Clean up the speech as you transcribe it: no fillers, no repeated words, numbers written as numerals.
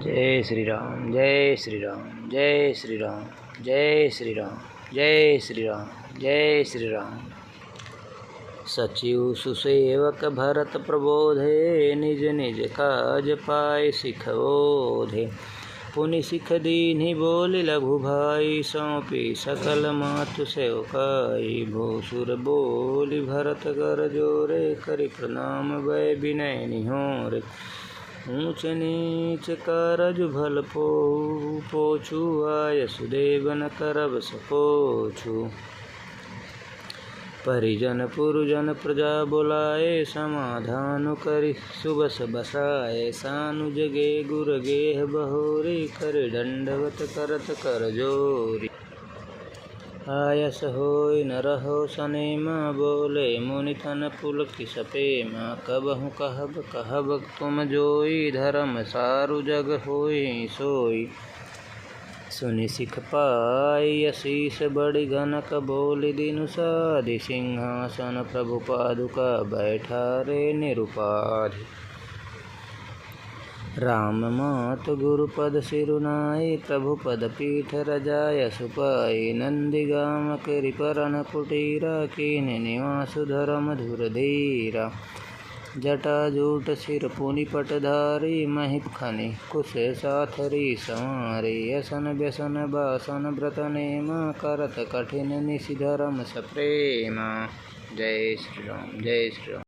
जय श्री राम, जय श्री राम, जय श्री राम, जय श्री राम, जय श्री राम, जय श्री राम। सचिव सुसेवक भरत प्रबोधे, निज निज काज पाय सिखबोधे। पुनि सिख दीन्हि बोलि लघु भाई, सौंपी सकल मातु सेवकाई। भूसुर बोली भरत कर जोरे, करि प्रणाम भय विनय निहोरे। ऊँच नीच कारज भल पोछू, आय सुदेवन करब सपोछू। परिजन पुरजन प्रजा बुलाए, समाधान करि सुबस बसाए। सानु जगे गुर गेह बहोरी, कर दंडवत करत कर जोरी। आयस होय न रहो सनेमा, बोले मुनि तन पुलकि सपेमा। कबहु कहब तुम जोई, धर्म सारु जग होई सोई। सुनि सिख पाई असीस बड़ि घनक, बोलि दिनु साधि। सिंहासन प्रभु पादुका, बैठारे निरुपाधि। राम मात गुरुपद सिरुनाई, प्रभु पद पीठ रजाय सुपाई। नंदी गाम करि परन कुटीरा, कीन्हि निवासु धरम धुर धीरा। जटा जूट सिर पुनि पटधारी, महिप खनि कुश साथरी संवारी। असन व्यसन बासन व्रत नेमा, करत कठिन निशि धरम सप्रेमा। जय श्री राम, जय श्री राम।